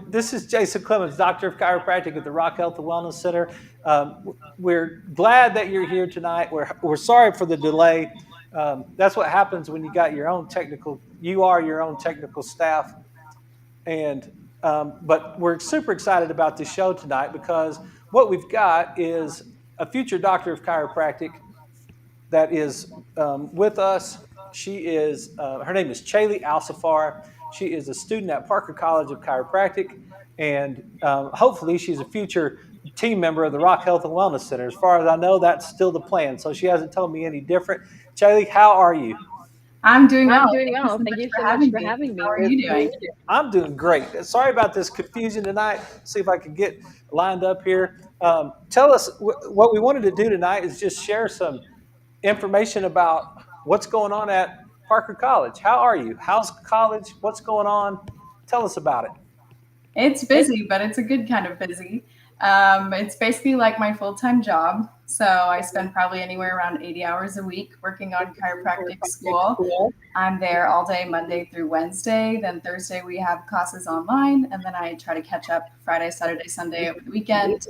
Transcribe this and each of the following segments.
This is Jason Clemmons, Doctor of Chiropractic at the Rock Health and Wellness Center. We're glad that you're here tonight. We're sorry for the delay. That's what happens when you got your own technical. You are your own technical staff, and but we're super excited about this show tonight because what we've got is a future doctor of chiropractic that is with us. She is her name is Chaylee Alsafar. She is a student at Parker College of Chiropractic, and hopefully she's a future team member of the Rock Health and Wellness Center. As far as I know, that's still the plan. So she hasn't told me any different. Chaylee, how are you? I'm doing well. I'm doing well. Thank you so much for having me. How are you doing? I'm doing great. Sorry about this confusion tonight. See if I can get lined up here. Tell us what we wanted to do tonight is just share some information about what's going on at Parker College. How are you? How's college? What's going on? Tell us about it. It's busy, but it's a good kind of busy. It's basically like my full-time job. So I spend probably anywhere around 80 hours a week working on chiropractic school. I'm there all day, Monday through Wednesday. Then Thursday we have classes online, and then I try to catch up Friday, Saturday, Sunday over the weekend.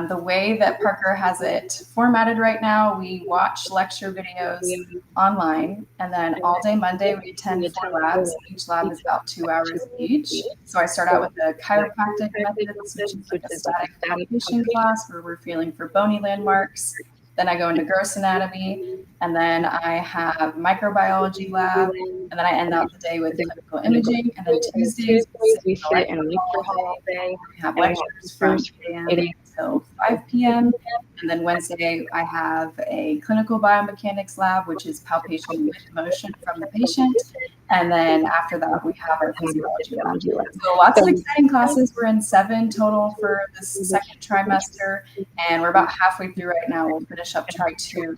The way that Parker has it formatted right now, we watch lecture videos online, and then all day Monday we attend 4 labs. Each lab is about 2 hours each. So I start out with the chiropractic methods, which is like a static palpation class where we're feeling for bony landmarks. Then I go into gross anatomy, and then I have microbiology lab, and then I end out the day with clinical imaging. And then Tuesdays we sit and lecture all day. We have lectures from 8 a.m. till 5 p.m. And then Wednesday I have a clinical biomechanics lab, which is palpation with motion from the patient. And then after that, we have our physiology lab. So lots of exciting classes. We're in 7 total for this second trimester, and we're about halfway through right now. We'll finish up try 2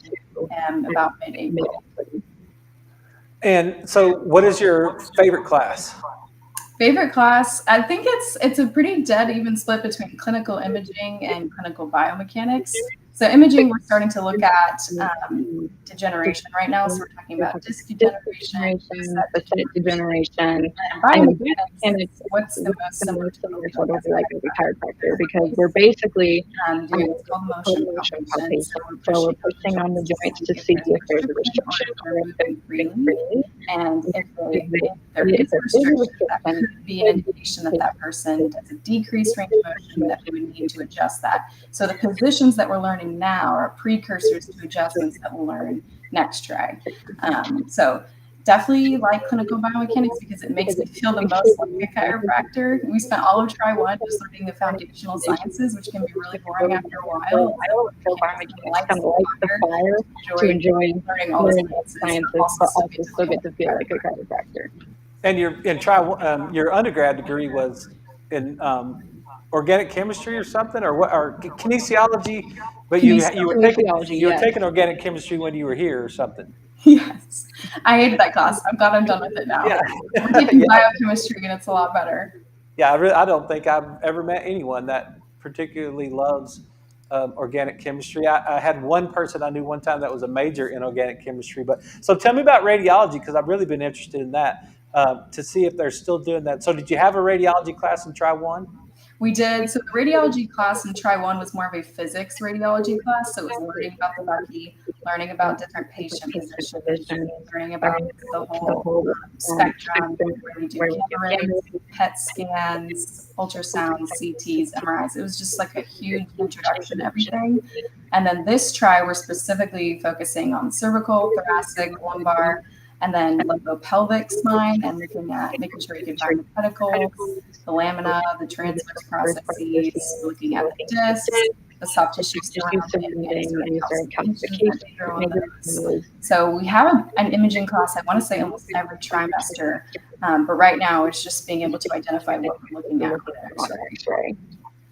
about mid-April. And so, what is your favorite class? Favorite class, I think it's a pretty dead even split between clinical imaging and clinical biomechanics. So imaging, we're starting to look at degeneration right now. So we're talking about disc degeneration, degeneration, and biomechanics. What's the most similar to what would be like as a chiropractor? Because we're basically doing what's called motion palpation. So we're pushing on the joints to see if there's a restriction or moving freely. And if there is a restriction, that can be an indication that that person has a decreased range of motion, that we would need to adjust that. So the positions that we're learning now are precursors to adjustments that we'll learn next try. So definitely like clinical biomechanics because it makes me feel the most like a chiropractor. We spent all of try 1 just learning the foundational sciences, which can be really boring after a while. So biomechanics kind of lights the fire to enjoy learning all the sciences, but also still get to feel like a chiropractor. And your undergrad degree was in organic chemistry or something, or what? Or kinesiology? But you were taking organic chemistry when you were here or something. Yes, I hated that class. I'm glad I'm done with it now. Yeah. We're taking biochemistry, and it's a lot better. Yeah, I don't think I've ever met anyone that particularly loves organic chemistry. I had one person I knew one time that was a major in organic chemistry. But so tell me about radiology because I've really been interested in that to see if they're still doing that. So did you have a radiology class in Try 1? We did. So the radiology class in Try 1 was more of a physics radiology class. So it was learning about the Bucky, learning about different patient positions, learning about the whole spectrum, where we do camera rays, PET scans, ultrasounds, CTs, MRIs. It was just like a huge introduction to everything. And then this try, we're specifically focusing on cervical, thoracic, lumbar, and then pelvic spine, and looking at making sure you can find the pedicles, the lamina, the transverse processes, looking at the discs, the soft tissue surrounding, so we have an imaging class, I want to say almost every trimester, but right now it's just being able to identify what we're looking at on X-ray.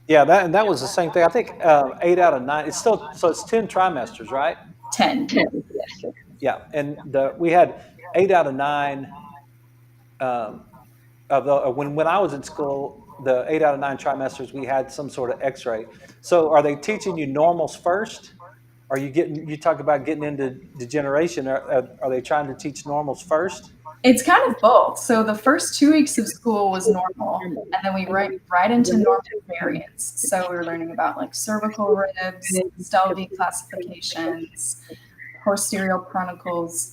Yeah, that was the same thing. I think 8 out of 9. It's still so it's 10 trimesters, right? 10. Yes. Yeah, and we had 8 out of 9 when I was in school. The 8 out of 9 trimesters we had some sort of X-ray. So are they teaching you normals first? Are you talk about getting into degeneration? Are they trying to teach normals first? It's kind of both. So the first 2 weeks of school was normal, and then we right into normal variants. So we were learning about like cervical ribs, Stelvey classifications, posterior chronicles,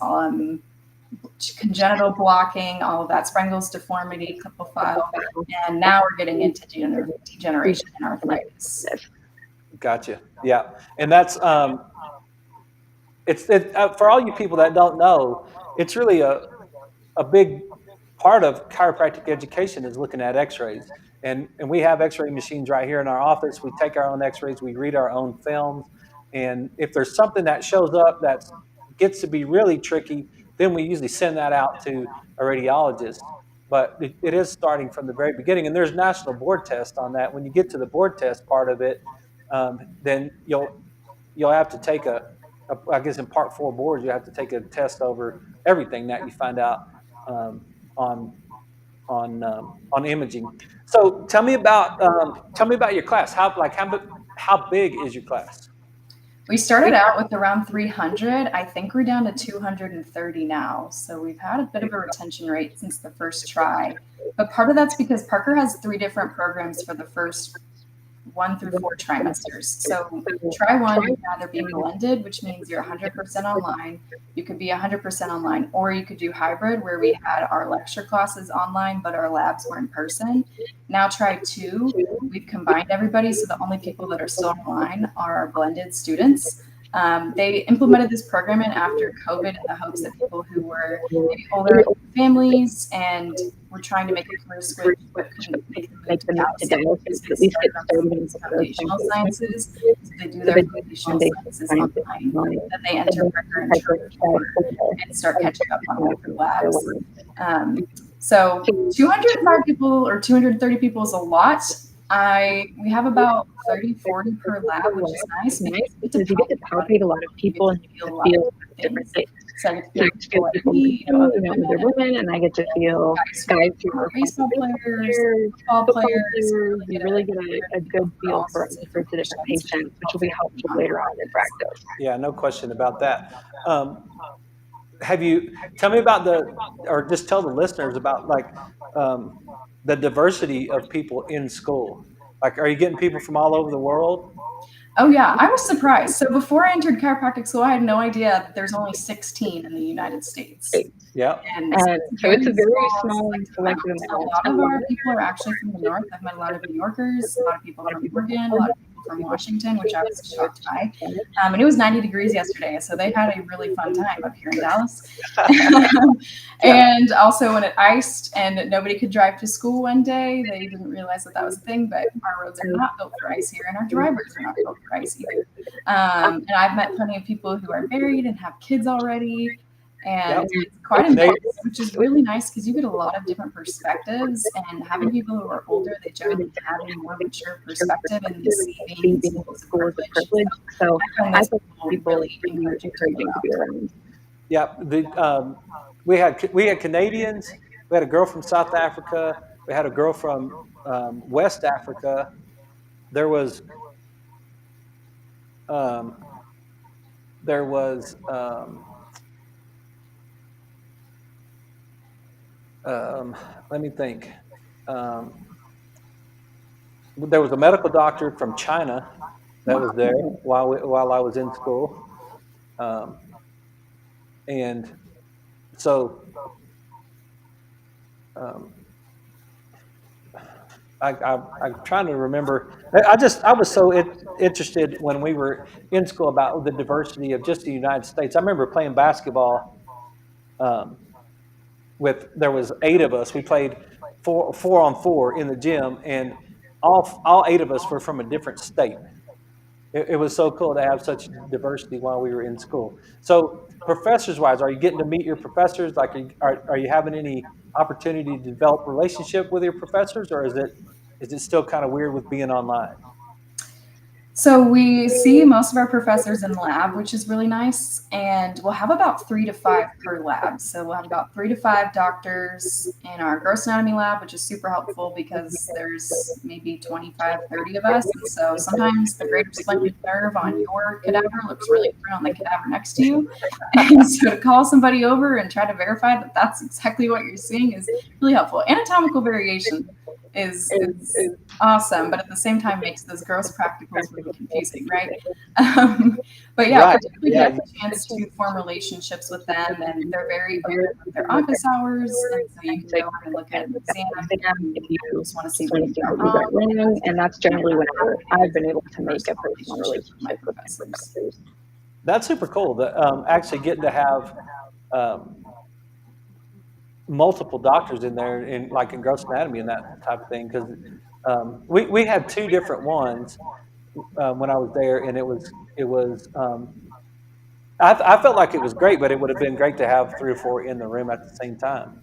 congenital blocking, all of that, Sprengel's deformity, Klippel file, and now we're getting into degeneration and arthritis. Gotcha. Yeah, and that's for all you people that don't know, it's really a big part of chiropractic education is looking at x-rays. And we have x-ray machines right here in our office. We take our own x-rays, we read our own films. And if there's something that shows up that gets to be really tricky, then we usually send that out to a radiologist. But it is starting from the very beginning. And there's national board tests on that. When you get to the board test part of it, then you'll have to take I guess in part 4 boards, you have to take a test over everything that you find out on imaging. So tell me about your class. How big is your class? We started out with around 300. I think we're down to 230 now. So we've had a bit of a retention rate since the first try. But part of that's because Parker has 3 different programs for the first 1 through 4 trimesters. So try 1 would either be blended, which means you're 100% online. You could be 100% online, or you could do hybrid, where we had our lecture classes online, but our labs were in person. Now try 2, we've combined everybody, so the only people that are still online are our blended students. They implemented this program in after COVID in the hopes that people who were maybe older families and were trying to make a career switch but couldn't make the move to dialysis, at least get started in foundational sciences. So they do their foundational sciences online, then they enter Parker and and start catching up on their labs. So 205 people or 230 people is a lot. We have about 30, 40 per lab, which is nice because you get to palpate a lot of people and you feel different things. So I get to feel like they're women, and I get to feel guys who are baseball players, football players. You really get a good feel for the different patients, which will be helpful later on in practice. Yeah, no question about that. Tell me about or just tell the listeners about the diversity of people in school. Like, are you getting people from all over the world? Oh yeah, I was surprised. So before I entered chiropractic school, I had no idea that there's only 16 in the United States. Yeah. And so it's a very small selective amount. A lot of our people are actually from the north. I've met a lot of New Yorkers, a lot of people from Oregon, a lot of people from Washington, which I was shocked by. And it was 90 degrees yesterday, so they had a really fun time up here in Dallas. And also when it iced and nobody could drive to school one day, they didn't realize that was a thing, but our roads are not built for ice here, and our drivers are not built for ice either. And I've met plenty of people who are married and have kids already. And it's quite intense, which is really nice because you get a lot of different perspectives, and having people who are older, they generally have a more mature perspective, and they see being in school is a privilege. So I find people really encouraging to be around. Yeah, we had Canadians. We had a girl from South Africa. We had a girl from West Africa. There was let me think. There was a medical doctor from China that was there while I was in school, and so I'm trying to remember. I was so interested when we were in school about the diversity of just the United States. I remember playing basketball. There was 8 of us. We played 4-on-4 in the gym, and all 8 of us were from a different state. It was so cool to have such diversity while we were in school. So, professors-wise, are you getting to meet your professors? Like, are you having any opportunity to develop a relationship with your professors, or is it still kind of weird with being online? So we see most of our professors in lab, which is really nice, and we'll have about 3 to 5 per lab. So we'll have about 3 to 5 doctors in our gross anatomy lab, which is super helpful because there's maybe 25, 30 of us. And so sometimes the greater splenic nerve on your cadaver looks really different on the cadaver next to you. And so to call somebody over and try to verify that that's exactly what you're seeing is really helpful. Anatomical variation is awesome, but at the same time makes those gross practicals really confusing, right? But yeah, Right. particularly Yeah. get the chance to form relationships with them, and they're very open with their office hours, and so you can go and look at an exam if you just want to see what you got wrong. And that's generally when I've been able to make a personal relationship with my professors. That's super cool. Actually getting to have um, multiple doctors in there, in like in gross anatomy and that type of thing. Because we had two different ones when I was there, and it was I felt like it was great, but it would have been great to have 3 or 4 in the room at the same time.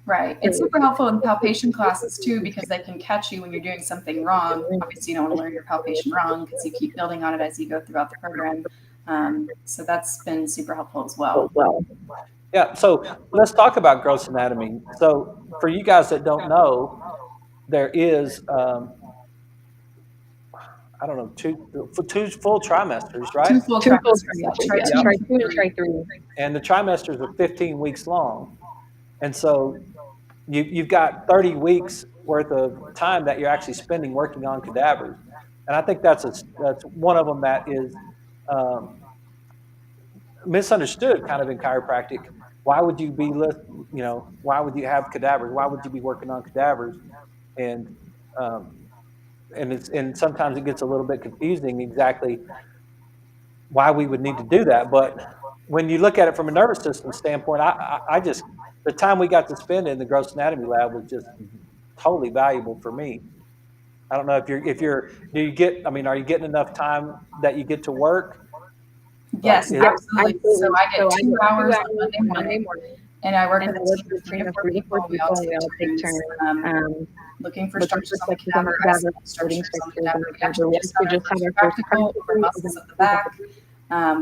Right. It's super helpful in palpation classes too, because they can catch you when you're doing something wrong. Obviously, you don't want to learn your palpation wrong because you keep building on it as you go throughout the program. So that's been super helpful as well. Yeah. So let's talk about gross anatomy. So for you guys that don't know, there is I don't know, two full trimesters, right? 2 full trimesters. Yeah, try Yeah, 2 try and 2 and 3. try 3. And the trimesters are 15 weeks long. And so you've got 30 weeks worth of time that you're actually spending working on cadavers. And I think that's one of them that is um, misunderstood kind of in chiropractic. Why would you why would you have cadavers? Why would you be working on cadavers? And um, and sometimes it gets a little bit confusing exactly why we would need to do that. But when you look at it from a nervous system standpoint, I just the time we got to spend in the gross anatomy lab was just totally valuable for me. I don't know do you get, I mean, are you getting enough time that you get to work? Like, Yes, absolutely. So I get 2 hours on Monday morning, and I work And with I a work team with of a 3 team to of 4 3 to 4 people. We all people, and we all take take turns turns looking for looking for structures on the structures on the cadaver, cadaver, studying studying structures on the structures on cadaver. the We cadaver. actually We just had actually our just had first our first practical over practical muscles of the back.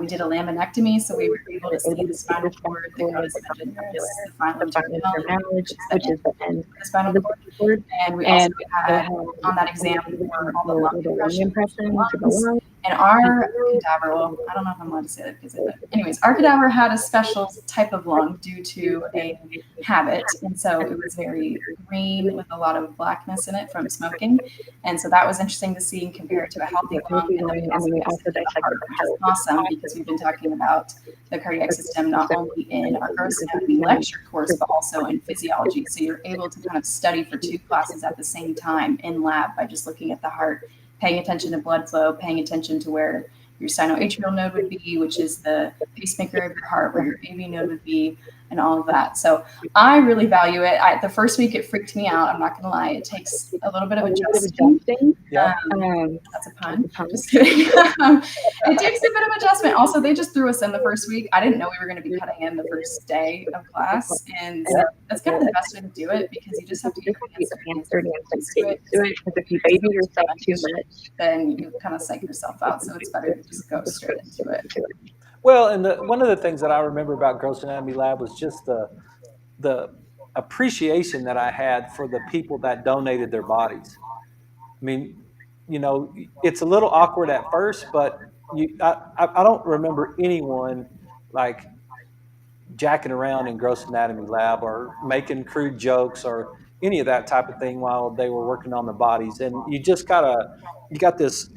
We did a laminectomy, so we were able to see the spinal cord, the coda septentrionus, the the filum final terminal, term knowledge, which is the end end of the spinal of the cord. cord. And we And also had on that exam were all the lung lung impressions of the impressions of the lungs. lung. And our cadaver, well, I don't know if I'm allowed to say that because but anyways, our cadaver had a special type of lung due to a habit. And so it was very green with a lot of blackness in it from smoking. And so that was interesting to see and compare it to a healthy lung. And then we also dissected the heart, which is awesome because we've been talking about the cardiac system not only in our gross anatomy lecture course, but also in physiology. So you're able to kind of study for 2 classes at the same time in lab by just looking at the heart, paying attention to blood flow, paying attention to where your sinoatrial node would be, which is the pacemaker of your heart, where your AV node would be, and all of that. So I really value it. The first week it freaked me out. I'm not going to lie. It takes a little bit of adjusting. Yeah. That's a pun. Just kidding. It takes a bit of adjustment. Also, they just threw us in the first week. I didn't know we were going to be cutting in the first day of class, and that's kind of the best way to do it because you just have to get your hands dirty and stick to it. Because if you baby yourself too much, then you kind of psych yourself out. So it's better to just go straight into it. Well, and one of the things that I remember about gross anatomy lab was just the appreciation that I had for the people that donated their bodies. I mean, it's a little awkward at first, but I don't remember anyone like jacking around in gross anatomy lab or making crude jokes or any of that type of thing while they were working on the bodies. And you got this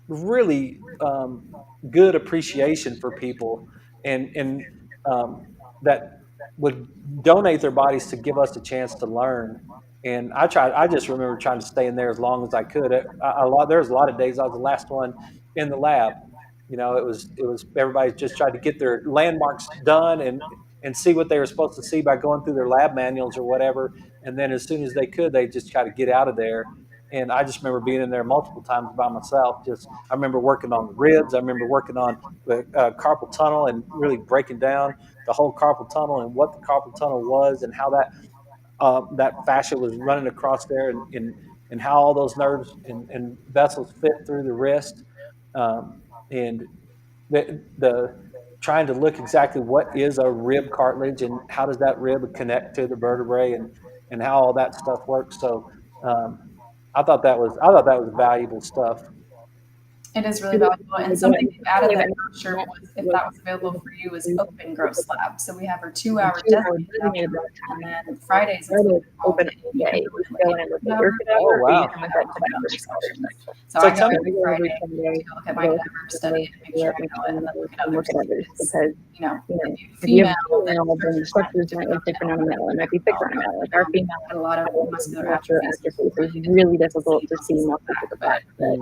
really good appreciation for people and that would donate their bodies to give us a chance to learn. And I just remember trying to stay in there as long as I could. There's a lot of days I was the last one in the lab. It was everybody just tried to get their landmarks done and see what they were supposed to see by going through their lab manuals or whatever. And then as soon as they could, they just try to get out of there. And I just remember being in there multiple times by myself. I remember working on the ribs. I remember working on the carpal tunnel and really breaking down the whole carpal tunnel and what the carpal tunnel was and how that fascia was running across there and how all those nerves and vessels fit through the wrist. And the trying to look exactly what is a rib cartilage and how does that rib connect to the vertebrae and how all that stuff works. So I thought that was valuable stuff. It is really valuable. And something they've added that I'm not sure if that was available for you is open growth lab. So we have our 2 hour designated block time, and then Fridays it's open all day. You can go in and look at your cadaver, Oh, wow. or you can look at cadaver sections. So So I go tell me- every Friday to go look at my cadaver, study it, make sure I know it, and then look at others. Because, if you have female, then the structures might look different on a male. It might be thicker on a male. Like our female had a lot of muscular muscular atrophy. atrophy, so it's really difficult to see muscles at the back. But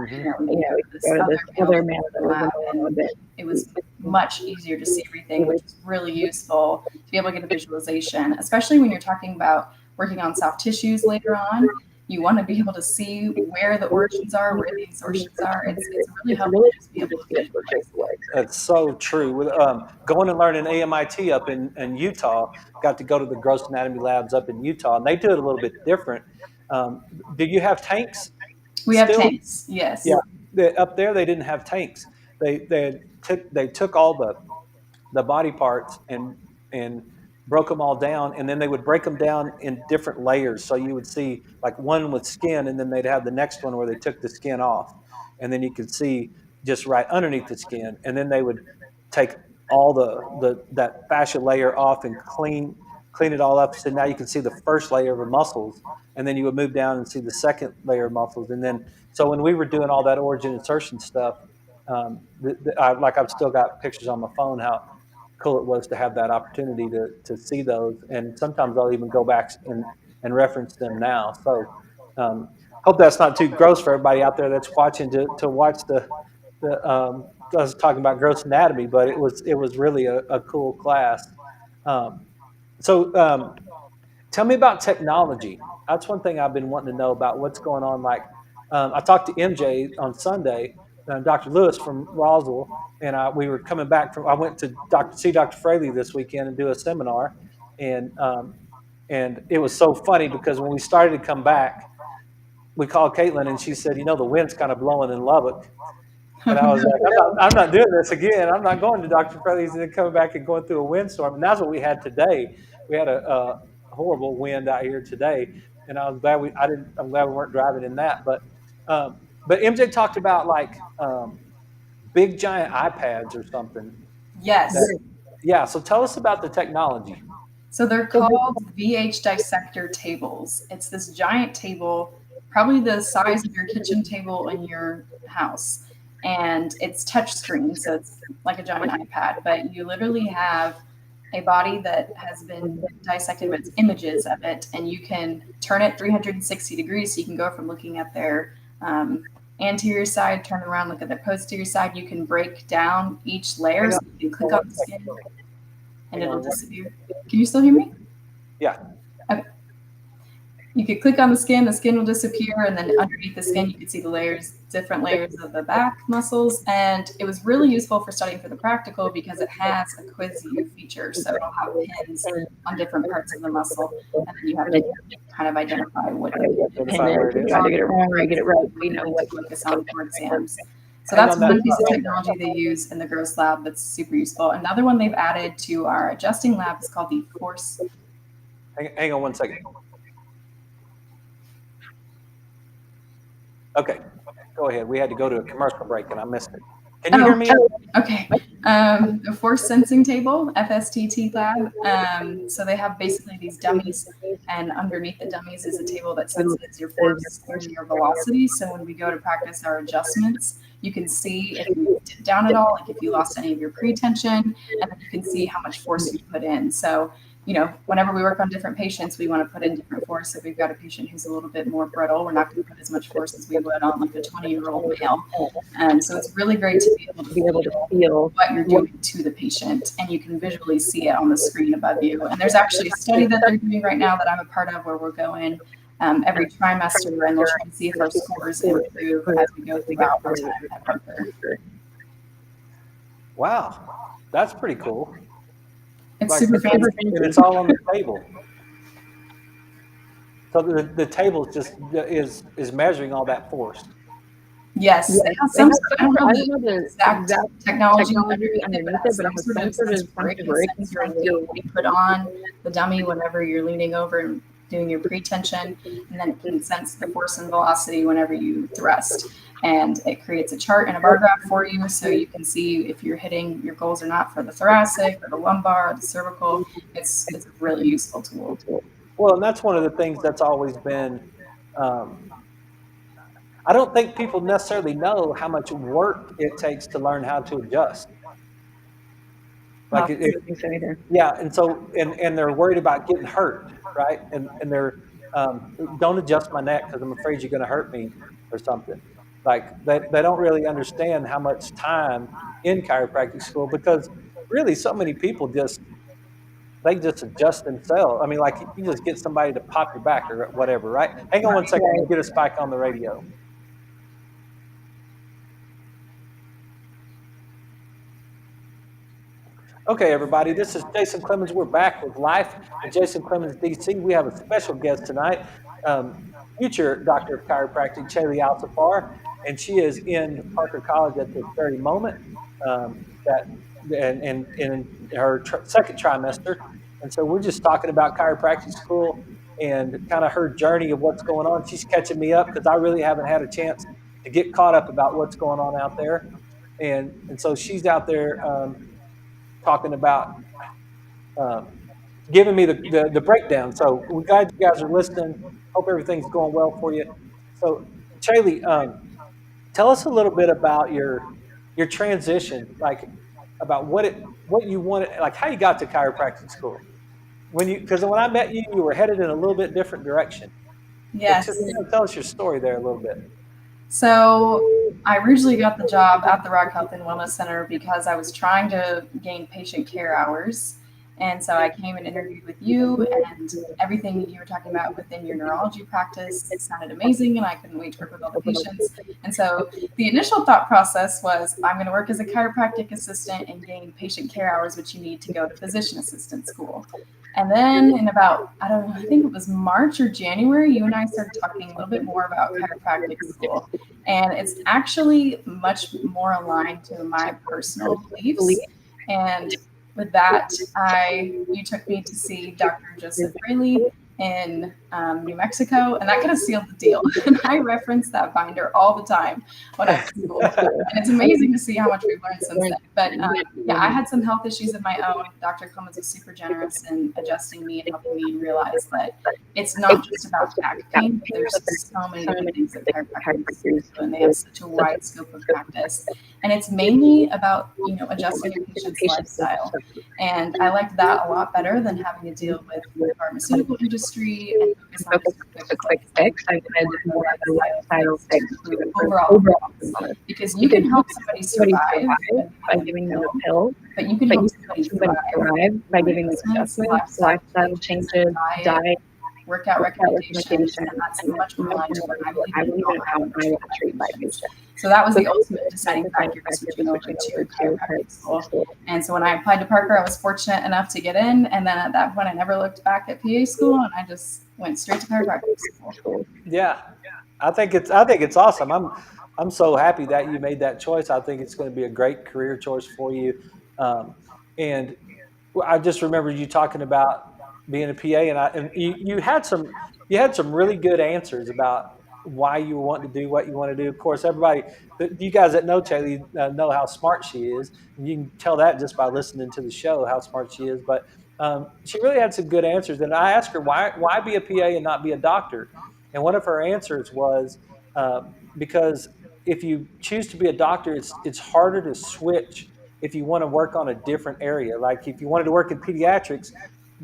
this other male that was in a little bit. It was much easier to see everything, which is really useful to be able to get a visualization, especially when you're talking about working on soft tissues later on. You want to be able to see where the origins are, where the absorptions are. It's really helpful to just be able to visualize. That's so true. With going and learning AMIT up in Utah, got to go to the gross anatomy labs up in Utah, and they do it a little bit different. Do you have tanks? We have Still? tanks, yes. Yeah, up there they didn't have tanks. They took all the body parts and broke them all down, and then they would break them down in different layers. So you would see like one with skin, and then they'd have the next one where they took the skin off, and then you could see just right underneath the skin, and then they would take all that fascia layer off and clean it all up. So now you can see the first layer of the muscles, and then you would move down and see the second layer of muscles, and then so when we were doing all that origin insertion stuff, I've still got pictures on my phone how cool it was to have that opportunity to see those, and sometimes I'll even go back and reference them now. So hope that's not too gross for everybody out there that's watching to watch the I was talking about gross anatomy, but it was really a cool class. So tell me about technology. That's one thing I've been wanting to know about what's going on. Like I talked to MJ on Sunday, Dr. Lewis from Roswell, and we were coming back from. I went to see Dr. Fraley this weekend and do a seminar, and it was so funny because when we started to come back, we called Caitlin and she said, the wind's kind of blowing in Lubbock. And I was like, I'm not doing this again. I'm not going to Dr. Fraley's and then coming back and going through a windstorm. And that's what we had today. We had a horrible wind out here today, and I was glad I'm glad we weren't driving in that. But MJ talked about like big giant iPads or something. Yes. Yeah. So tell us about the technology. So they're called VH dissector tables. It's this giant table, probably the size of your kitchen table in your house. And it's touchscreen, so it's like a giant iPad, but you literally have a body that has been dissected with images of it, and you can turn it 360 degrees. So you can go from looking at their anterior side, turn around, look at their posterior side. You can break down each layer. So you can click on the skin, and it'll disappear. Can you still hear me? Yeah. Okay. You could click on the skin will disappear, and then underneath the skin, you can see the different layers of the back muscles. And it was really useful for studying for the practical because it has a quiz you feature. So it'll have pins on different parts of the muscle, and then you have to kind of identify what Try to get it wrong or get it right. We know what to focus on for exams. So that's one piece of technology they use in the gross lab that's super useful. Another one they've added to our adjusting lab is called the force. Hang on one second. Okay, go ahead. We had to go to a commercial break and I missed it. Can you hear me? Okay. The force sensing table, FSTT lab. So they have basically these dummies, and underneath the dummies is a table that senses your force and your velocity. So when we go to practice our adjustments, you can see if you dip down at all, like if you lost any of your pre-tension, and then you can see how much force you put in. So whenever we work on different patients, we want to put in different force. If we've got a patient who's a little bit more brittle, we're not going to put as much force as we would on like a 20-year-old male. So it's really great to be able to feel what you're doing to the patient, and you can visually see it on the screen above you. And there's actually a study that they're doing right now that I'm a part of where we're going every trimester, and they're trying to see if our scores improve as we go throughout our time at Parker. Wow, that's pretty cool. It's super fancy. And it's all on the table. So the table just is measuring all that force. Yes, Yes, they have they have I don't know I the don't know the exact exact technology technology underneath it, but underneath it it, has but it some has sort some of sort of sensory sensor braking where it can sensor tell that you you put on the dummy whenever you're leaning over and doing your pre-tension, and then it can sense the force and velocity whenever you thrust. And it creates a chart and a bar graph for you so you can see if you're hitting your goals or not for the thoracic or the lumbar or the cervical. It's a really useful tool. Well, and that's one of the things that's always been. Um, I don't think people necessarily know how much work it takes to learn how to adjust. I Like don't think so either. yeah, and so and they're worried about getting hurt, right? And they're don't adjust my neck because I'm afraid you're going to hurt me or something. Like they don't really understand how much time in chiropractic school because really so many people they just adjust themselves. I mean, like you just get somebody to pop your back or whatever, right? Hang on one second, Right. we'll get us back on the radio. Okay, everybody, this is Jason Clemmons. We're back with Life with Jason Clemmons, DC. We have a special guest tonight, um, future doctor of chiropractic, Chaley Alsafar, and she is in Parker College at this very moment, that in her second trimester. And so we're just talking about chiropractic school and kind of her journey of what's going on. She's catching me up because I really haven't had a chance to get caught up about what's going on out there. And so she's out there talking about um, giving me the breakdown. So we're glad you guys are listening. Hope everything's going well for you. So, Chaley, tell us a little bit about your transition, like about what you wanted, like how you got to chiropractic school. Because when I met you, you were headed in a little bit different direction. So just Yes. tell us your story there a little bit. So I originally got the job at the Rock Health and Wellness Center because I was trying to gain patient care hours. And so I came and interviewed with you, and everything you were talking about within your neurology practice sounded amazing, and I couldn't wait to work with all the patients. And so the initial thought process was I'm going to work as a chiropractic assistant and gain patient care hours, which you need to go to physician assistant school. And then in about, I don't know, I think it was March or January, you and I started talking a little bit more about chiropractic school. And it's actually much more aligned to my personal beliefs. And with that, you took me to see Dr. Joseph Rayleigh in New Mexico, and that kind of sealed the deal. And I reference that binder all the time when I'm in school, and it's amazing to see how much we've learned since then. But yeah, I had some health issues of my own. Dr. Clemmons was super generous in adjusting me and helping me realize that it's not just about back pain, but there's so many different things that chiropractors do, and they have such a wide scope of practice. And it's mainly about adjusting a patient's lifestyle. And I liked that a lot better than having to deal with the pharmaceutical industry and focus on just A a quick quick fix. fix. I I wanted wanted more more of of a a lifestyle lifestyle fix fix to to improve overall overall health. Because you because can help somebody survive by giving them a pill, but you can but help you somebody somebody thrive thrive by with giving them adjustments, adjustments, lifestyle lifestyle changes, changes, diet, diet, workout workout recommendations, recommendations, and that's and much that's more much aligned to more what I what believe I in and believe how in I how want to I treat want to my treat my patients. patients. So that was So the that's ultimate the deciding factor for switching over to chiropractic school. school. And so when I applied to Parker, I was fortunate enough to get in. And then at that point, I never looked back at PA school, and I just went straight to chiropractic school. Yeah, I think it's awesome. I'm so happy that you made that choice. I think it's going to be a great career choice for you. And I just remember you talking about being a PA, and you had some really good answers about why you want to do what you want to do. Of course, everybody, you guys that know Chaley know how smart she is, and you can tell that just by listening to the show how smart she is. But she really had some good answers, and I asked her why be a PA and not be a doctor, and one of her answers was because if you choose to be a doctor, it's harder to switch if you want to work on a different area. Like if you wanted to work in pediatrics,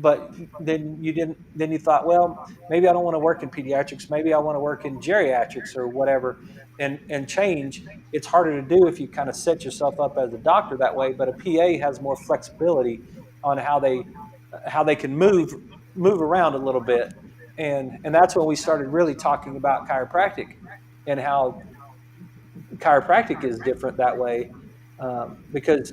but then you thought, well, maybe I don't want to work in pediatrics. Maybe I want to work in geriatrics or whatever, and change. It's harder to do if you kind of set yourself up as a doctor that way. But a PA has more flexibility on how they can move around a little bit, and that's when we started really talking about chiropractic and how chiropractic is different that way, because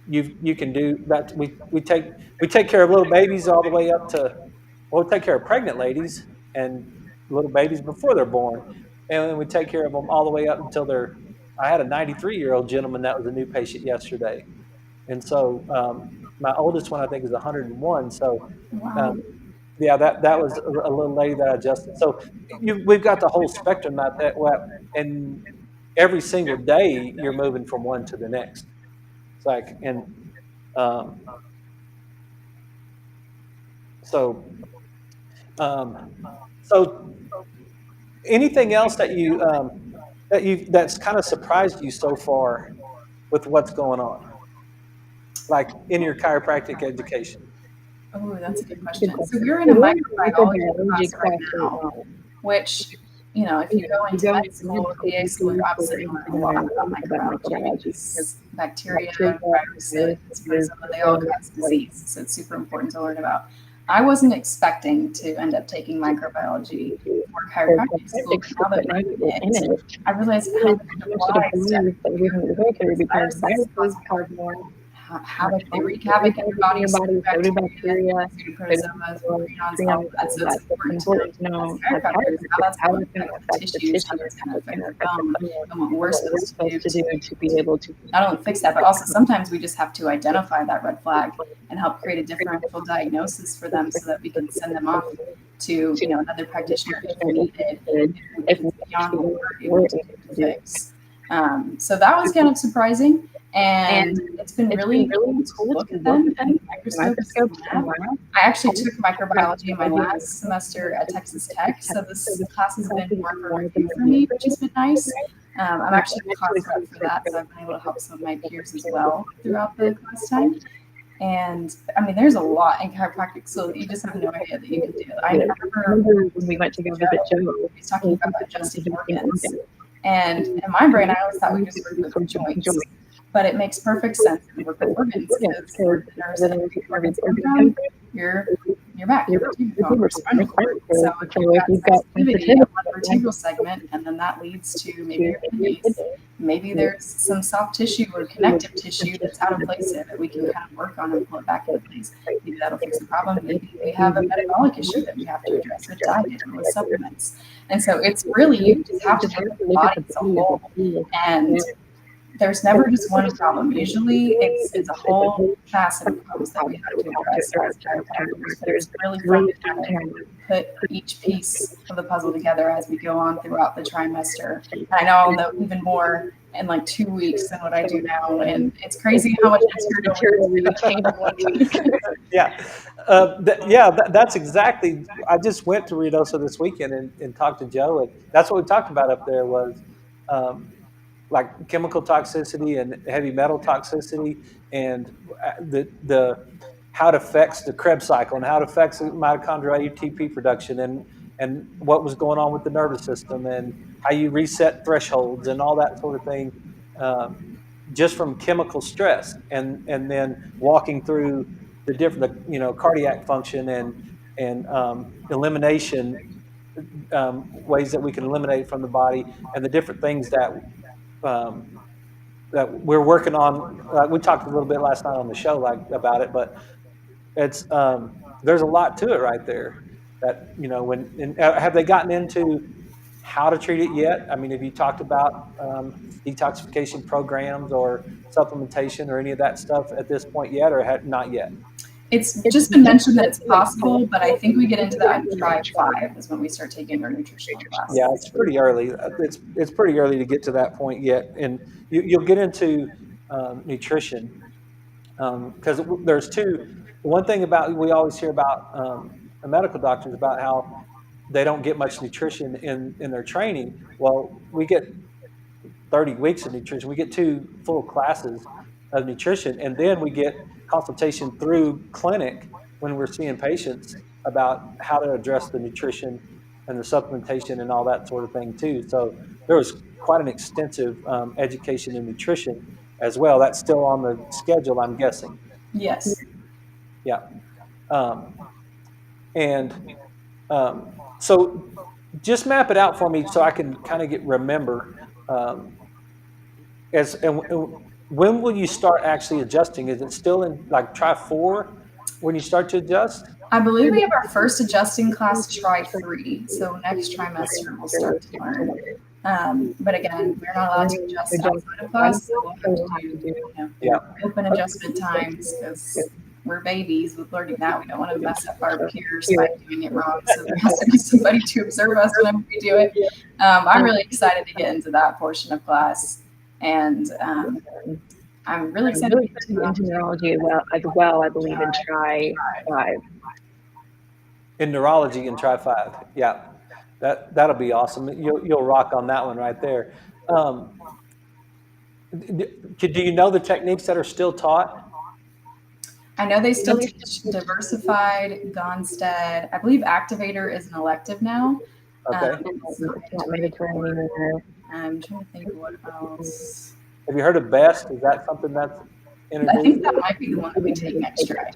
you can do that. We take care of little babies all the way up to, well, we take care of pregnant ladies and little babies before they're born. and we take care of them all the way up until they're. I had a 93-year-old gentleman that was a new patient yesterday, and so my oldest one I think is 101. So Wow. um, yeah, that was a little lady that I adjusted. So we've got the whole spectrum out that way, and every single day you're moving from one to the next. It's like um, so um, so anything else that's kind of surprised you so far with what's going on, like in your chiropractic education? Oh, that's a good Good question. So question. we're in So a we're in a microbiology microbiology class right class right now, now. which, if You you know, go if you into go med into school med or school, PA you school, can you're use obviously it going to to learn a lot learn about about microbiology microbiology because because bacteria, bacteria, viruses, viruses, protozoa, they all cause disease. So it's super important to learn about. I wasn't expecting to end up taking microbiology for or chiropractic school, chiropractic but school, now that but now we're that in we're in it, it, I realized I how realized much it how much it applies to applies to everything everything we we go do through because because viruses cause viruses cause more more havoc. They wreak havoc in your havoc in body, your so do body, so do bacteria, bacteria, so do so do protozoa, prions, all prions, of that. all So it's that. So it's important to know important to as know as chiropractors how chiropractors that's how going to it's going to affect the affect the tissues, how tissues, that's going how to it's going affect to the affect the bone, bone, and what we're and what we're supposed to do supposed to do to, to be to able to not only fix that, but also sometimes we just have to identify that red flag and help create a differential diagnosis for them so that we can send them off to another practitioner if needed, if if it's beyond what we're we're able able to do to to do. fix. So that was kind of surprising, and And it's been it's been really really cool to cool look to at look them at in them the in microscopes in microscopes the and lab. labs. I actually I took like microbiology in my biology last semester at Texas Tech, so so this this class has class been is more of a more of a review for review me, for which me. has been nice. I'm I'm actually actually class rep close for to that, so I've been able to help some of my peers as well throughout the class time. And I mean, there's a lot in chiropractic, so you just have no idea that you can do. I I remember remember when we went to go visit Joe, Joe, he was talking we about were adjusting adjusting organs. organs. And And in my brain, I we always thought we just worked with the joints. But it makes perfect sense to work with organs because where the nerves and organs come from, your your back, your vertebral bone, your spinal cord. So if you've got sensitivity at one vertebral segment, and then that leads to maybe your kidneys, maybe there's some soft tissue or connective tissue that's out of place there that we can kind of work on and pull it back into place. Maybe that'll fix the problem. Maybe we have a metabolic issue that we have to address with diet or with supplements. And so it's really, you just have to look at the body as a whole. And there's never just one problem. Usually it's a whole facet of problems that we have to address as chiropractors, but it's really fun to kind of put each piece of the puzzle together as we go on throughout the trimester. And I know I'll know even more in like 2 weeks than what I do now. And it's crazy how much material we retain in 1 week. Yeah, that's exactly. I just went to Ruidoso this weekend and talked to Joe, and that's what we talked about up there was um, like chemical toxicity and heavy metal toxicity, and the how it affects the Krebs cycle and how it affects mitochondrial ATP production, and what was going on with the nervous system and how you reset thresholds and all that sort of thing. Um, just from chemical stress, and then walking through the different cardiac function and elimination, ways that we can eliminate from the body, and the different things um, that we're working on. We talked a little bit last night on the show about it, but it's there's a lot to it right there. That have they gotten into how to treat it yet? I mean, have you talked about detoxification programs or supplementation or any of that stuff at this point yet, or not yet? It's just been mentioned that it's possible, but I think we get into that in Tri 5 is when we start taking our nutritional Yeah, classes. it's pretty early. It's pretty early to get to that point yet, and you'll get into nutrition because there's two. One thing about we always hear about the medical doctors about how they don't get much nutrition in their training. Well, we get 30 weeks of nutrition. We get 2 full classes of nutrition, and then we get consultation through clinic when we're seeing patients about how to address the nutrition and the supplementation and all that sort of thing too. So there was quite an extensive education in nutrition as well. That's still on the schedule, I'm guessing. Yes. Yeah. Um, and so just map it out for me so I can kind of remember. Um, and when will you start actually adjusting? Is it still in like Tri 4 when you start to adjust? I believe we have our first adjusting class try 3, so next trimester we'll start to learn. But again, we're not allowed to adjust outside of class, so we'll have to do open adjustment times because we're babies with learning that. We don't want to mess up our peers by doing it wrong, so there has to be somebody to observe us whenever we do it. I'm really excited to get into that portion of class, and I'm really excited to get into neurology as well, I believe, in Tri 5. In neurology in Tri 5, yeah. That'll be awesome. You'll rock on that one right there. Do you know the techniques that are still taught? I know they still teach diversified, Gonstead. I believe activator is an elective now. Okay. It's not mandatory anymore. I'm trying to think of what else. Have you heard of BEST? Is that something that's introduced? I think that might be the one that we take next try.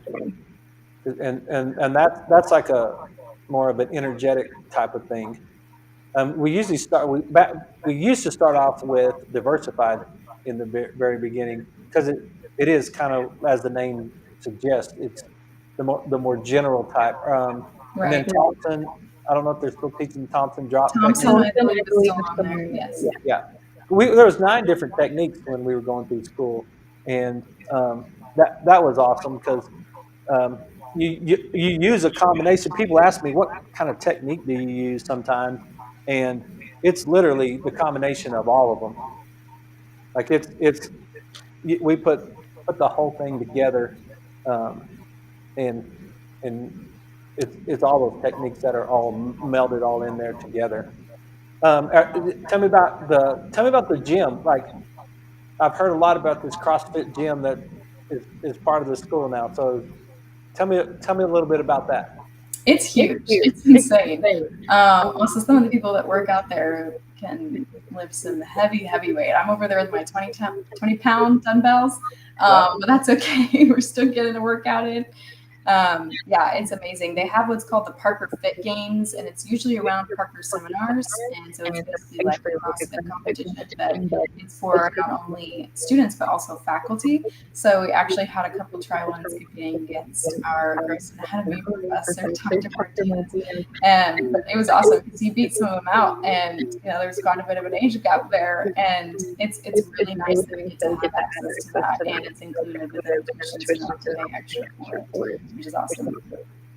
And that's like a more of an energetic type of thing. We used to start off with diversified in the very beginning because it is kind of, as the name suggests, it's the more general type. And then Thompson, I don't know if they're still teaching Thompson drop. Thompson, I believe, is still on there. Yes. Yeah. There was 9 different techniques when we were going through school, and that was awesome because you use a combination. People ask me, what kind of technique do you use sometimes? And it's literally the combination of all of them. Like we put the whole thing together, and it's all those techniques that are all melded all in there together. Tell me about the gym. Like, I've heard a lot about this CrossFit gym that is part of the school now. So tell me a little bit about that. It's huge. It's insane. Also, some of the people that work out there can lift some heavy weight. I'm over there with my 20-pound dumbbells, but that's okay. We're still getting a workout in. Yeah, it's amazing. They have what's called the Parker Fit Games, and it's usually around Parker seminars. And so it's basically like a CrossFit competition, but it's for not only students but also faculty. So we actually had a couple try ones competing against our Grayson Anatomy professor, Dr. Martinez, and it was awesome because he beat some of them out, and there's quite a bit of an age gap there, and it's really nice that we get to have access to that, and it's included with their tuition, so you don't have to pay extra for it, which is awesome.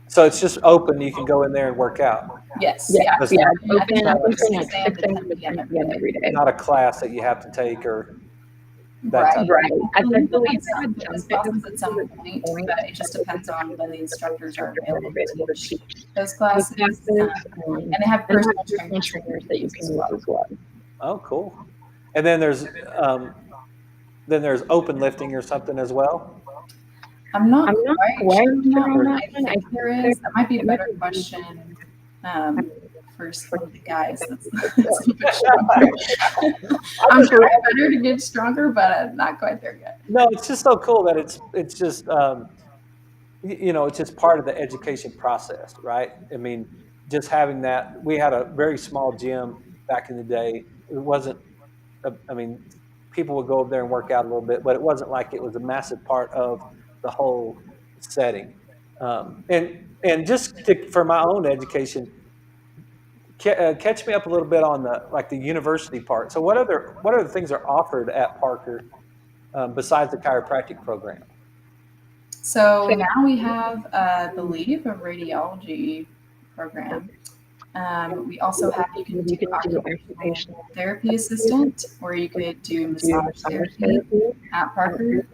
So it's just open. You can go in there and work out. Yes. Yeah. Open at 6 a.m. every day. Not a class that you have to take or that Right. type. Right. I believe some classes at some point, but it just depends on when the instructors are available to teach those classes. And they have personal trainers that you can use as well. Oh, cool. And then there's open lifting or something as well. I'm not quite sure on that. I think there is. That might be a better question for some of the guys. That's a bit stronger. I'm sure it's better to get stronger, but I'm not quite there yet. No, it's just so cool that it's just it's just part of the education process, right? I mean, just having that. We had a very small gym back in the day. It wasn't. People would go over there and work out a little bit, but it wasn't like it was a massive part of the whole setting. And just for my own education, catch me up a little bit on the university part. So what other things are offered at Parker besides the chiropractic program? So now we have, I believe, a radiology program. We also have, you can do occupational therapy assistant, or you could do massage therapy at Parker.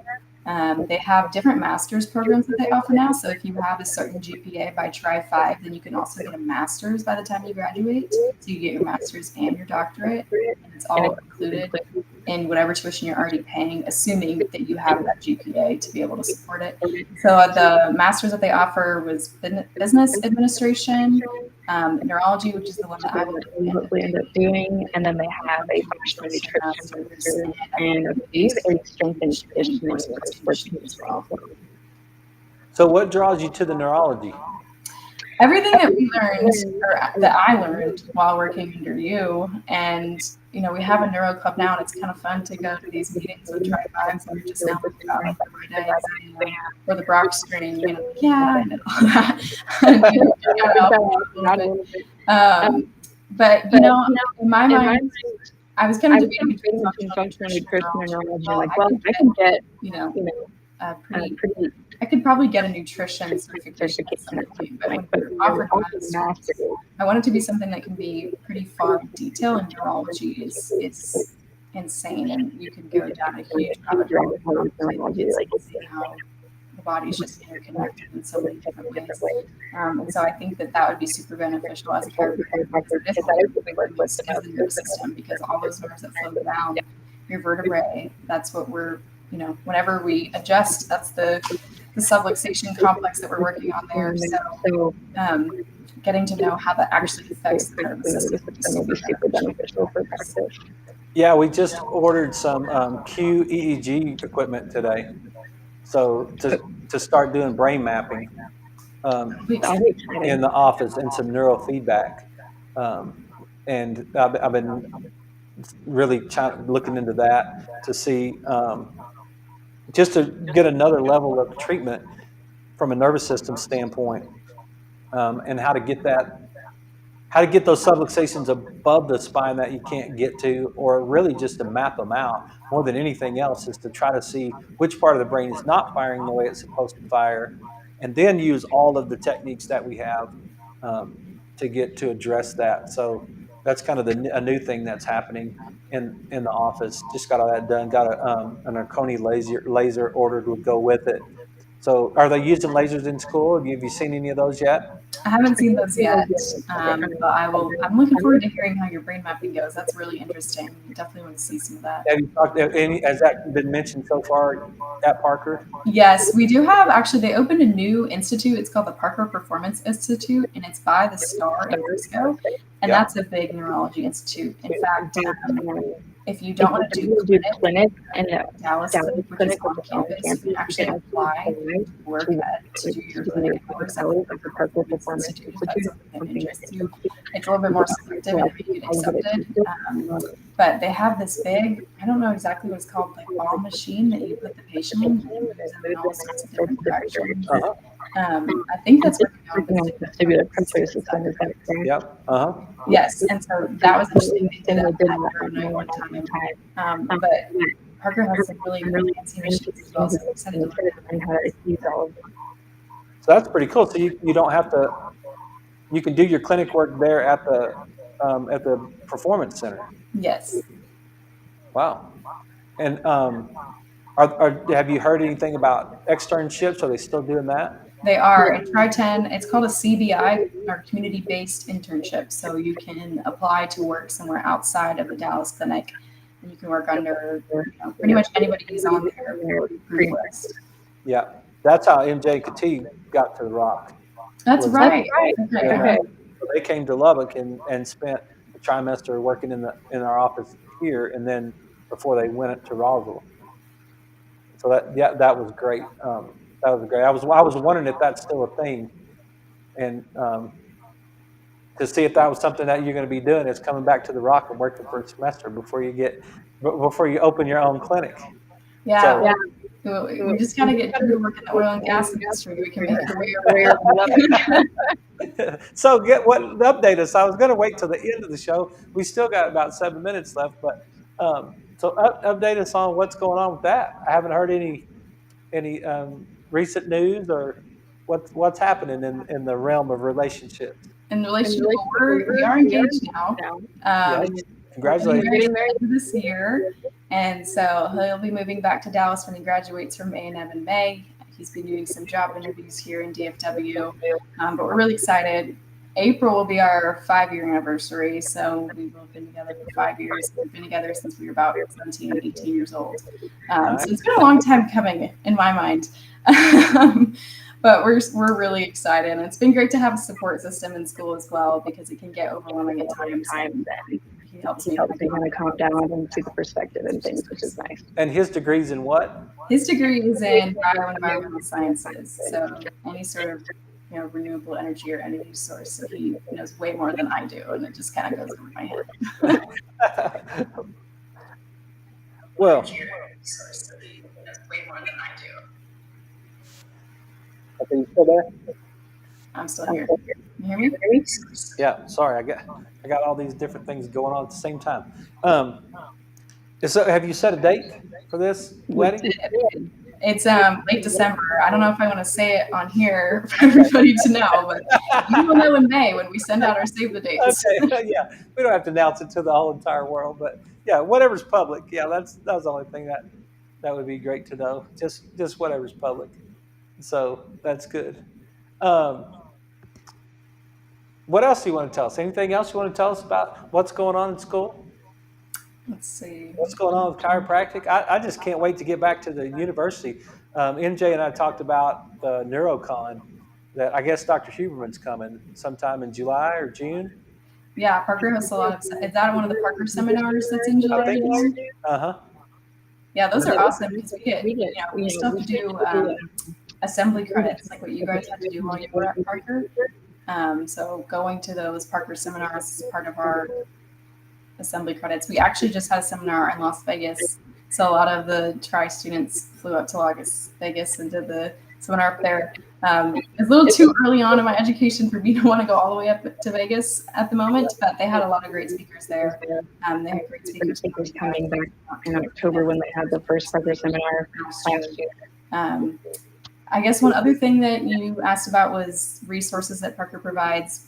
They have different master's programs that they offer now. So if you have a certain GPA by Tri 5, then you can also get a master's by the time you graduate. So you get your master's and your doctorate, and it's all included in whatever tuition you're already paying, assuming that you have that GPA to be able to support it. So the master's that they offer was business administration, neurology, which is the one that I would hopefully end up doing, and then they have a functional nutrition and a strength and conditioning sports team as well. So what draws you to the neurology? everything that we learned, or that I learned while working under you, and we have a neuro club now, and it's kind of fun to go to these meetings with tri-5s, and we're just now learning about like the red exam or the Brock string, yeah, and all that. But in my mind, I was kind of debating between functional nutrition and neurology. Like, well, I can get I could probably get a nutrition certification at some point, but when we offered masters, I want it to be something that can be pretty far in detail, and neurology is insane, and you can go down a huge rabbit hole with neurology, like see how the body's just interconnected in so many different ways. And so I think that would be super beneficial as a chiropractor, because we work with the nervous system, because all those nerves that flow down your vertebrae, that's what we're, whenever we adjust, that's the subluxation complex that we're working on there. So getting to know how that actually affects the nervous system will be super beneficial for practice. Yeah, we just ordered some QEEG equipment today. So to start doing brain mapping in the office, and some neurofeedback. And I've been really looking into that to see, just to get another level of treatment from a nervous system standpoint, and how to get those subluxations above the spine that you can't get to, or really just to map them out more than anything else, is to try to see which part of the brain is not firing the way it's supposed to fire, and then use all of the techniques that we have to address that. So that's kind of a new thing that's happening in the office. Just got all that done. Got an Arconi laser ordered to go with it. So are they using lasers in school? Have you seen any of those yet? I haven't seen those yet, but I'm looking forward to hearing how your brain mapping goes. That's really interesting. You definitely want to see some of that. Have you talked to has that been mentioned so far at Parker? Yes, we do have. Actually, they opened a new institute. It's called the Parker Performance Institute, and it's by the Star in Frisco. And that's a big neurology institute. In fact, if you don't want to do clinic in Dallas Clinic, which is on campus, you can actually apply work to do your clinic hours at the Parker Performance Institute. If that's something that interests you. It's a little bit more selective and if you get accepted. But they have this big, I don't know exactly what it's called, like ball machine that you put the patient in, and moves them in all sorts of different directions. I think that's working on the vestibular sensory system. Is that correct? Yep. Yes, and so that was interesting. They did that at one time. But Parker has some really fancy machines as well, so I'm excited to learn how to use all of them. So that's pretty cool. So you don't have to. You can do your clinic work there at the performance center. Yes. Wow. And have you heard anything about externships? Are they still doing that? They are. At Tri-10, it's called a CBI, or community-based internship. So you can apply to work somewhere outside of the Dallas clinic, and you can work under pretty much anybody who's on their free list. Yeah, that's how MJ Kati got to the Rock. That's right. Okay. So they came to Lubbock and spent a trimester working in our office here, and then before they went to Roswell. So that was great. That was great. I was wondering if that's still a thing, and to see if that was something that you're going to be doing, is coming back to the Rock and working for a semester before you open your own clinic. Yeah. So, we just got to get through to work in the oil and gas industry. We can make a career of Lubbock. So update us. I was going to wait till the end of the show. We still got about 7 minutes left, but so update us on what's going on with that. I haven't heard any recent news or what's happening in the realm of relationships. In relationship, we are engaged now. Yes. Congratulations. We're getting married this year, and so he'll be moving back to Dallas when he graduates from A&M in May. He's been doing some job interviews here in DFW, but we're really excited. April will be our 5-year anniversary, so we've been together for 5 years. We've been together since we were about 17, 18 years old. So it's been a long time coming in my mind. But we're really excited, and it's been great to have a support system in school as well, because it can get overwhelming at times. And he helps me kind of calm down and see the perspective and things, which is nice. And his degree's in what? His degree is in bioenvironmental sciences, so any sort of renewable energy or energy source. So he knows way more than I do, and it just kind of goes over my head. Well, way more than I do. Are you still there? I'm still here. You hear me? yeah, sorry, I got all these different things going on at the same time. So have you set a date for this wedding? It's late December. I don't know if I want to say it on here for everybody to know, but you will know in May when we send out our save the dates. Okay, yeah, we don't have to announce it to the whole entire world, but yeah, whatever's public. Yeah, that's the only thing that would be great to know. Just whatever's public. So that's good. What else do you want to tell us? Anything else you want to tell us about what's going on in school? Let's see. What's going on with chiropractic? I just can't wait to get back to the university. MJ and I talked about the NeuroCon that I guess Dr. Huberman's coming sometime in July or June. Yeah, Parker hosts a lot of. Is that one of the Parker seminars that's in July? I think it's, uh-huh. Yeah, those are awesome because we still have to do assembly credits like what you guys had to do while you were at Parker. So going to those Parker seminars is part of our assembly credits. We actually just had a seminar in Las Vegas. So a lot of the Tri students flew up to Las Vegas and did the seminar up there. It's a little too early on in my education for me to want to go all the way up to Vegas at the moment, but they had a lot of great speakers there. They had great speakers coming back in October when they had the first Parker seminar last year. I guess one other thing that you asked about was resources that Parker provides.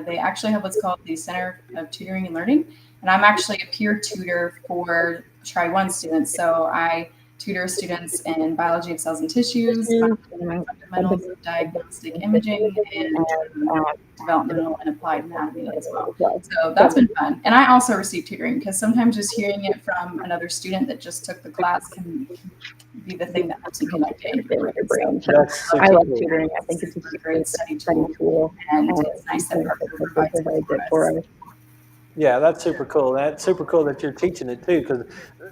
They actually have what's called the Center of Tutoring and Learning, and I'm actually a peer tutor for Tri-1 students. So I tutor students in biology of cells and tissues, fundamentals of diagnostic imaging, and developmental and applied anatomy as well. So that's been fun. And I also receive tutoring because sometimes just hearing it from another student that just took the class can be the thing that helps you connect to your brain. So That's I love cool. tutoring. I think it's a great study tool, and it's nice that Parker provides it for us. Yeah, that's super cool. That's super cool that you're teaching it too, because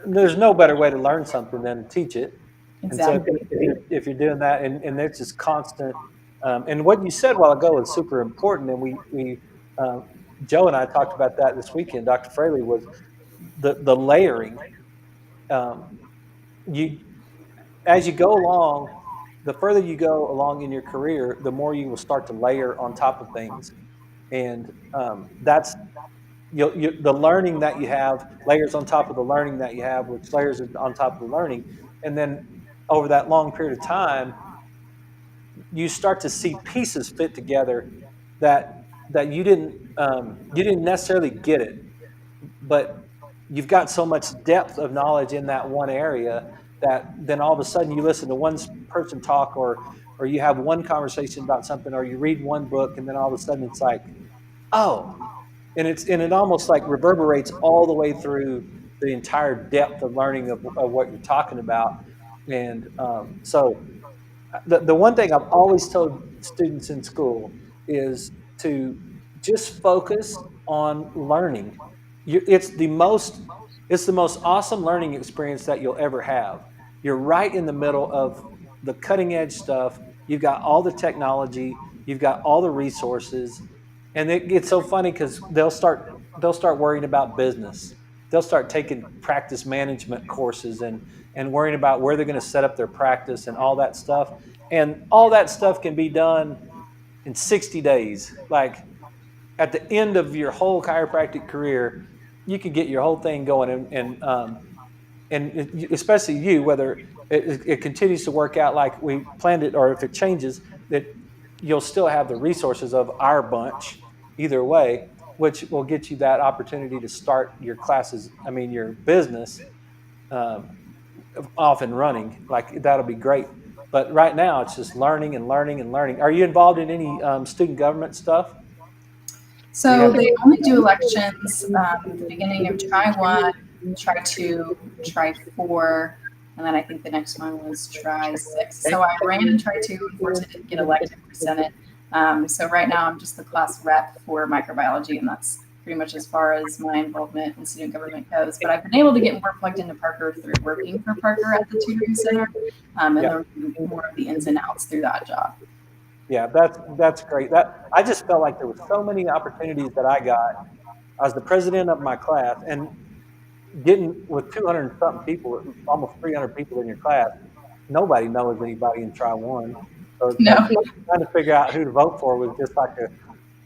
there's no better way to learn something than to teach it. Exactly. And so if you're doing that, and there's just constant, and what you said a while ago is super important, and we Joe and I talked about that this weekend. Dr. Fraley was the layering. As you go along, the further you go along in your career, the more you will start to layer on top of things, and that's the learning that you have layers on top of the learning that you have, which layers on top of the learning, and then over that long period of time, you start to see pieces fit together that you didn't necessarily get it, but you've got so much depth of knowledge in that one area that then all of a sudden you listen to one person talk, or you have one conversation about something, or you read one book, and then all of a sudden it's like, oh, and it almost like reverberates all the way through the entire depth of learning of what you're talking about. And so the one thing I've always told students in school is to just focus on learning. It's the most awesome learning experience that you'll ever have. You're right in the middle of the cutting edge stuff. You've got all the technology, you've got all the resources, and it gets so funny because they'll start worrying about business. They'll start taking practice management courses and worrying about where they're going to set up their practice and all that stuff. And all that stuff can be done in 60 days. Like at the end of your whole chiropractic career, you could get your whole thing going, and especially you, whether it continues to work out like we planned it, or if it changes, that you'll still have the resources of our bunch either way, which will get you that opportunity to start your classes, your business off and running. Like that'll be great. But right now it's just learning and learning and learning. Are you involved in any student government stuff? So they only do elections at the beginning of Tri-1, Tri-2, Tri-4, and then I think the next one was Tri-6. So I ran in Tri-2, unfortunately didn't get elected for Senate. So right now I'm just the class rep for microbiology, and that's pretty much as far as my involvement in student government goes. But I've been able to get more plugged into Parker through working for Parker at the tutoring center, and learn more of the ins and outs through that job. Yeah, that's great. That I just felt like there were so many opportunities that I got. I was the president of my class, and getting with 200 and something people, almost 300 people in your class, nobody knows anybody in Tri One. So it's like No. trying to figure out who to vote for was just like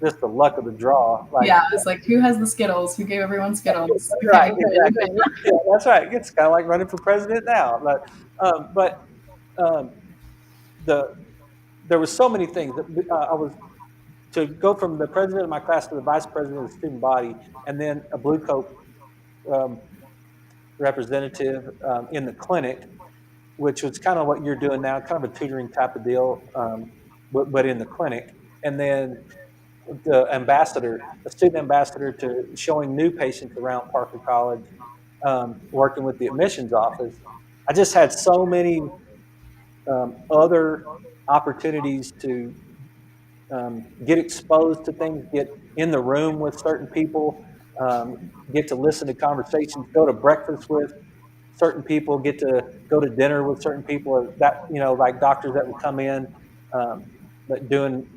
just the luck of the draw. Like, Yeah, it's like, who has the Skittles? Who gave everyone Skittles? right, Okay. exactly. Yeah, that's right. It's kind of like running for president now. But um, the there was so many things that I was to go from the president of my class to the vice president of the student body, and then a blue coat um, representative in the clinic, which was kind of what you're doing now, kind of a tutoring type of deal, but in the clinic. And then the ambassador, a student ambassador to showing new patients around Parker College, working with the admissions office. I just had so many other opportunities to get exposed to things, get in the room with certain people, get to listen to conversations, go to breakfast with certain people, get to go to dinner with certain people that, like doctors that would come in, but doing,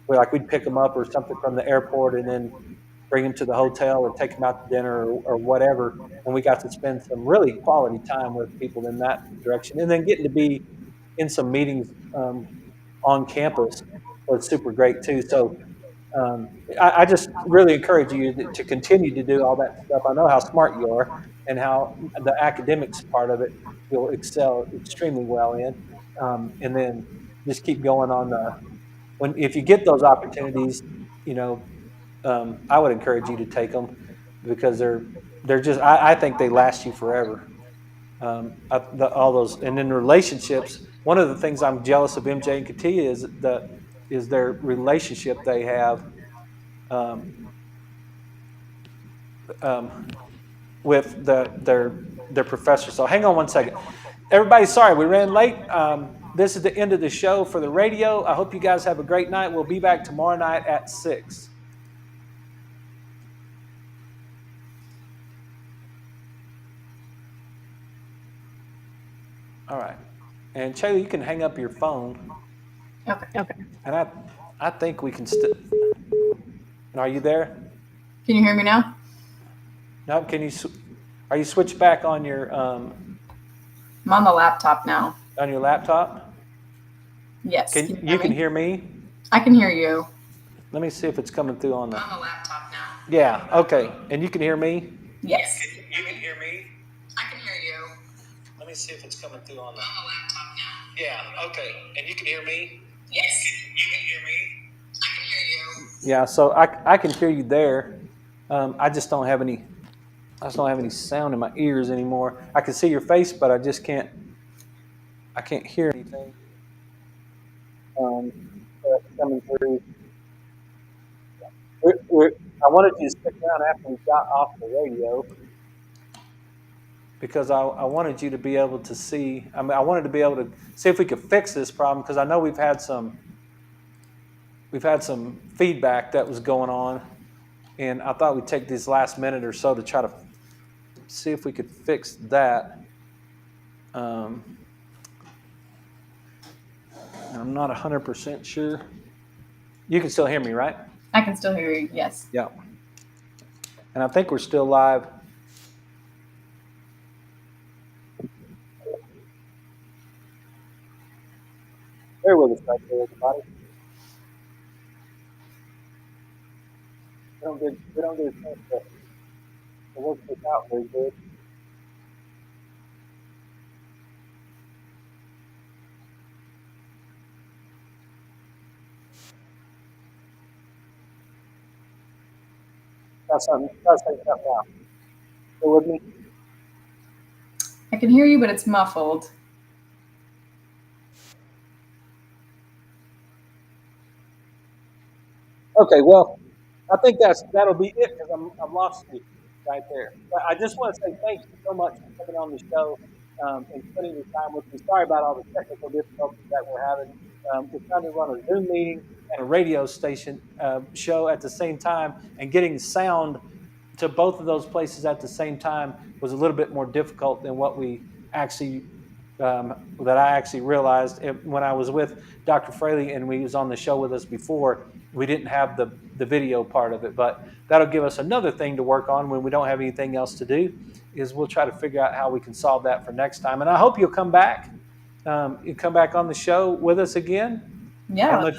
like we'd pick them up or something from the airport and then bring them to the hotel or take them out to dinner or whatever. And we got to spend some really quality time with people in that direction. And then getting to be in some meetings on campus was super great too. So I just really encourage you to continue to do all that stuff. I know how smart you are and how the academics part of it you'll excel extremely well in. And then just keep going on if you get those opportunities, you know, I would encourage you to take them because they're just, I think they last you forever. All those, and in relationships, one of the things I'm jealous of MJ and Katia is their relationship they have um, um, with their professor. So hang on one second. Everybody, sorry we ran late. This is the end of the show for the radio. I hope you guys have a great night. We'll be back tomorrow night at 6. All right. And Chayla, you can hang up your phone. Okay. And I think we can still. Are you there? Can you hear me now? No. Are you switched back on your I'm on the laptop now. laptop? Yes. You can hear me? I can hear you. Let me see if it's coming through on the. I'm on the laptop now. Yeah. Okay. And you can hear me? Yes. You can hear me? I can hear you. Let me see if it's coming through on the. I'm on the laptop now. Yeah. Okay. And you can hear me? Yes. You can hear me? I can hear you. Yeah. So I can hear you there. I just don't have any. I just don't have any sound in my ears anymore. I can see your face, but I just can't. I can't hear anything. Coming through. I wanted you to stick around after we got off the radio because I wanted you to be able to see. I mean, I wanted to be able to see if we could fix this problem because I know we've had some feedback that was going on, and I thought we'd take this last minute or so to try to see if we could fix that. And I'm not 100% sure. You can still hear me, right? I can still hear you. Yes. Yeah. And I think we're still live. Bear with us right there, everybody. We don't get a chance to work this out very good. That's something now. Stay with me. I can hear you, but it's muffled. Okay, well, I think that'll be it because I'm lost you right there. But I just want to say thank you so much for coming on the show and spending your time with me. Sorry about all the technical difficulties that we're having. We're trying to run a Zoom meeting and a radio station show at the same time, and getting sound to both of those places at the same time was a little bit more difficult than what we actually that I actually realized when I was with Dr. Fraley and we was on the show with us before, we didn't have the video part of it, but that'll give us another thing to work on when we don't have anything else to do, is we'll try to figure out how we can solve that for next time. And I hope you'll come back. You come back on the show with us again. Yeah.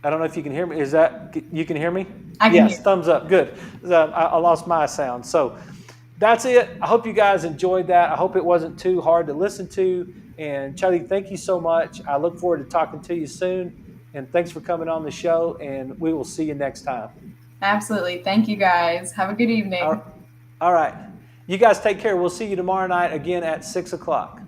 I don't know if you can hear me. Is that, you can hear me? I can yes, hear. Thumbs up. Good. I lost my sound. So that's it. I hope you guys enjoyed that. I hope it wasn't too hard to listen to. And Charlie, thank you so much. I look forward to talking to you soon. And thanks for coming on the show. And we will see you next time. Absolutely. Thank you, guys. Have a good evening. All right. You guys take care. We'll see you tomorrow night again at 6 o'clock.